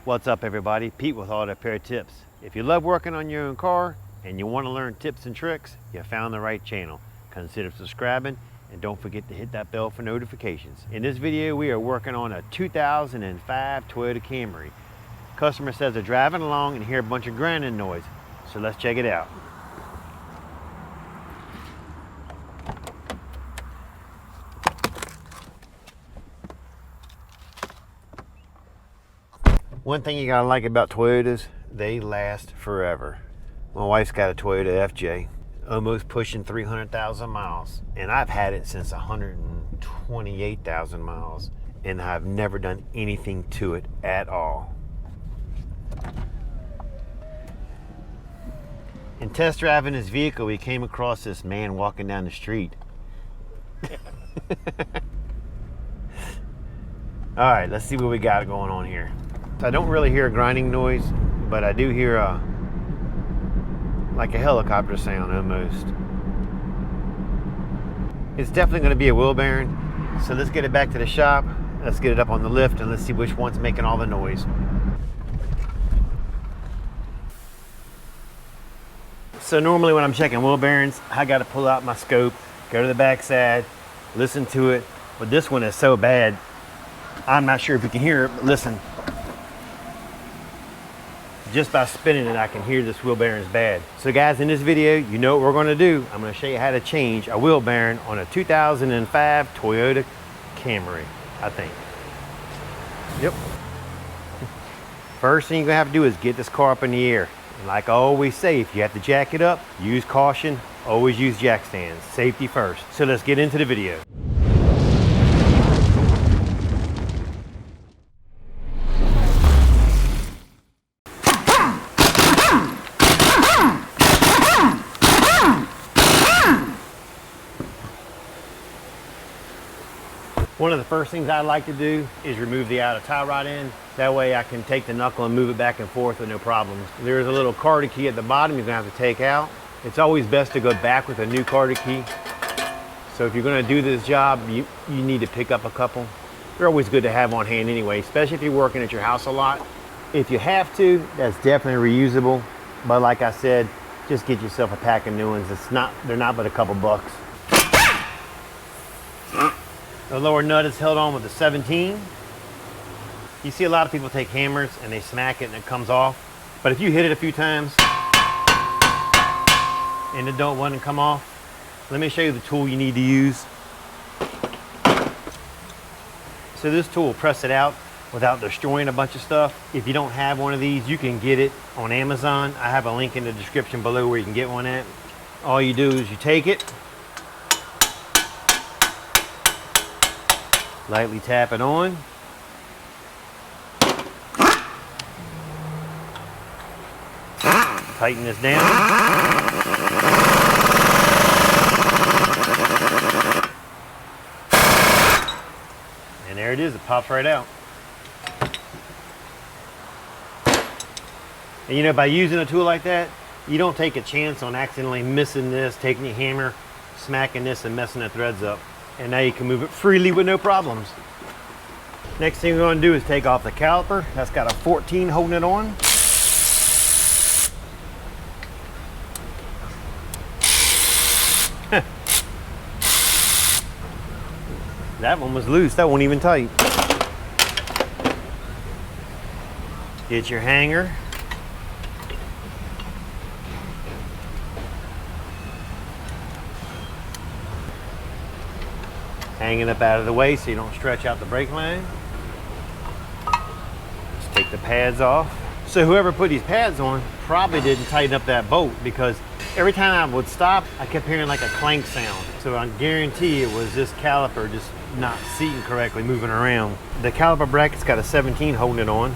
What's up everybody, Pete with Auto Repair Tips. If you love working on your own car and you want to learn tips and tricks, you found the right channel. Consider subscribing and don't forget to hit that bell for notifications. In this video we are working on a 2005 Toyota Camry. Customer says they're driving along and hear a bunch of grinding noise, so let's check it out. One thing you gotta like about Toyotas, they last forever. My wife's got a Toyota FJ, almost pushing 300,000 miles. And I've had it since 128,000 miles. And I've never done anything to it at all. In test driving this vehicle, we came across this man walking down the street. All right, let's see what we got going on here. I don't really hear a grinding noise, but I do hear like a helicopter sound almost. It's definitely going to be a wheel bearing, so let's get it back to the shop. Let's get it up on the lift and let's see which one's making all the noise. So normally when I'm checking wheel bearings, I got to pull out my scope, go to the backside, listen to it, but this one is so bad, I'm not sure if you can hear it, but listen. Just by spinning it, I can hear this wheel bearing is bad. So guys, in this video, you know what we're gonna do. I'm gonna show you how to change a wheel bearing on a 2005 Toyota Camry, I think. Yep. First thing you're gonna have to do is get this car up in the air. And like I always say, if you have to jack it up, use caution, always use jack stands. Safety first. So let's get into the video. One of the first things I like to do is remove the outer tie rod end. That way I can take the knuckle and move it back and forth with no problems. There's a little carter key at the bottom you're gonna have to take out. It's always best to go back with a new carter key. So if you're gonna do this job, you need to pick up a couple. They're always good to have on hand anyway, especially if you're working at your house a lot. If you have to, that's definitely reusable. But like I said, just get yourself a pack of new ones. They're not but a couple bucks. The lower nut is held on with a 17. You see a lot of people take hammers and they smack it and it comes off. But if you hit it a few times and it don't want to come off, let me show you the tool you need to use. So this tool will press it out without destroying a bunch of stuff. If you don't have one of these, you can get it on Amazon. I have a link in the description below where you can get one at. All you do is you take it, lightly tap it on. Tighten this down. And there it is, it pops right out. And you know, by using a tool like that, you don't take a chance on accidentally missing this, taking your hammer, smacking this and messing the threads up. And now you can move it freely with no problems. Next thing we're going to do is take off the caliper. That's got a 14 holding it on. That one was loose. That wasn't even tight. Get your hanger. Hanging up out of the way so you don't stretch out the brake line. Let's take the pads off. So whoever put these pads on probably didn't tighten up that bolt, because every time I would stop, I kept hearing like a clank sound. So I guarantee it was this caliper just not seating correctly, moving around. The caliper bracket's got a 17 holding it on.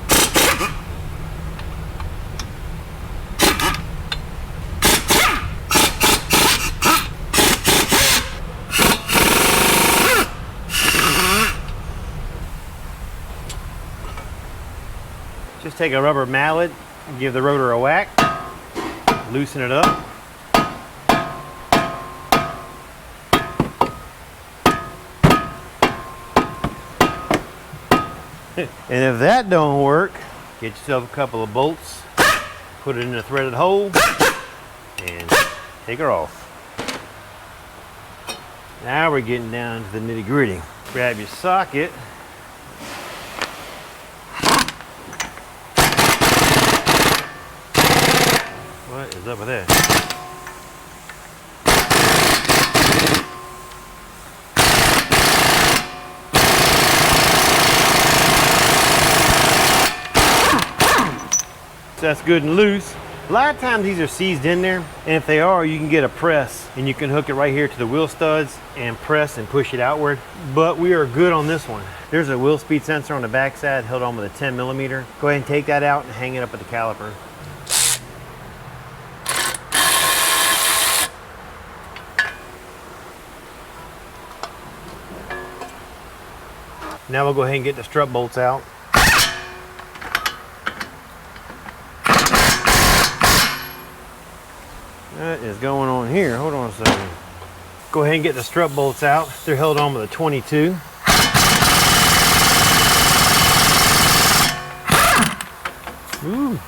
Just take a rubber mallet and give the rotor a whack, loosen it up. And if that don't work, Get yourself a couple of bolts, put it in a threaded hole, and take her off. Now we're getting down to the nitty gritty. Grab your socket. What is up with that? So that's good and loose. A lot of times these are seized in there, and if they are, you can get a press and you can hook it right here to the wheel studs and press and push it outward. But we are good on this one. There's a wheel speed sensor on the backside held on with a 10 millimeter. Go ahead and take that out and hang it up at the caliper. Now we'll go ahead and get the strut bolts out. What is going on here? Hold on a second. Go ahead and get the strut bolts out. They're held on with a 22. Ooh.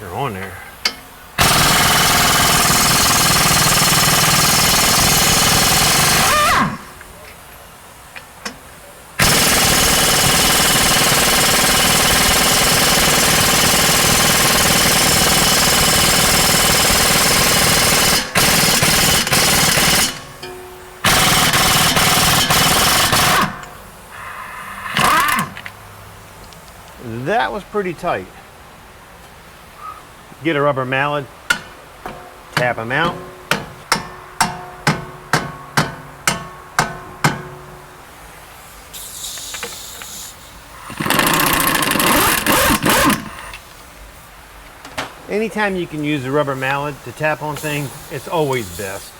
They're on there. That was pretty tight. Get a rubber mallet, tap them out. Anytime you can use a rubber mallet to tap on things, it's always best.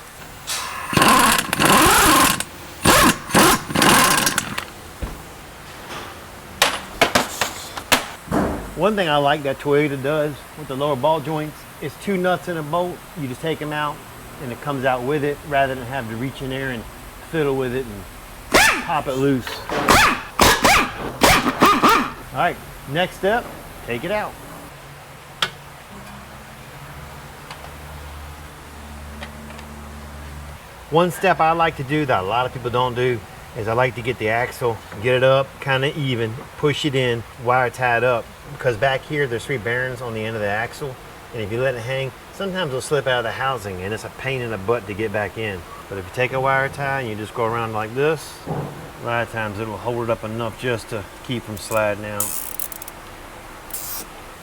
One thing I like that Toyota does with the lower ball joints is 2 nuts in a bolt. You just take them out and it comes out with it rather than have to reach in there and fiddle with it and pop it loose. All right, next step, take it out. One step I like to do that a lot of people don't do is I like to get the axle, get it up kind of even, push it in, wire tie it up, because back here there's 3 bearings on the end of the axle, and if you let it hang, sometimes it'll slip out of the housing and it's a pain in the butt to get back in. But if you take a wire tie and you just go around like this, a lot of times it'll hold it up enough just to keep from sliding out.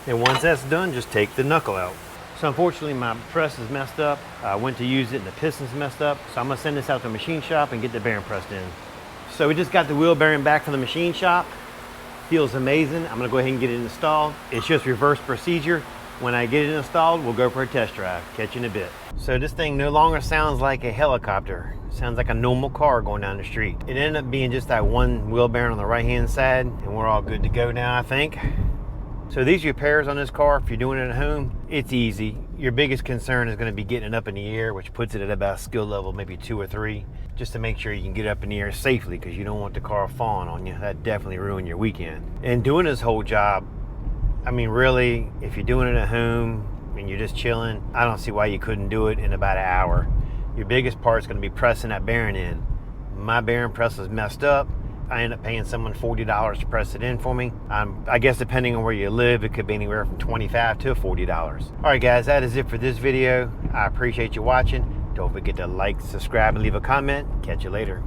And once that's done, just take the knuckle out. So unfortunately my press is messed up. I went to use it and the piston's messed up. So I'm gonna send this out to the machine shop and get the bearing pressed in. So we just got the wheel bearing back from the machine shop. Feels amazing. I'm gonna go ahead and get it installed. It's just reverse procedure. When I get it installed, we'll go for a test drive. Catch you in a bit. So this thing no longer sounds like a helicopter. It sounds like a normal car going down the street. It ended up being just that one wheel bearing on the right-hand side, and we're all good to go now, I think. So these repairs on this car, if you're doing it at home, it's easy. Your biggest concern is going to be getting it up in the air, which puts it at about skill level maybe 2 or 3, just to make sure you can get up in the air safely, because you don't want the car falling on you. That definitely ruin your weekend. And doing this whole job, I mean, really, if you're doing it at home and you're just chilling, I don't see why you couldn't do it in about an hour. Your biggest part is going to be pressing that bearing in. My bearing press was messed up. I ended up paying someone $40 to press it in for me. I guess depending on where you live, it could be anywhere from $25 to $40. All right, guys, that is it for this video. I appreciate you watching. Don't forget to like, subscribe, and leave a comment. Catch you later.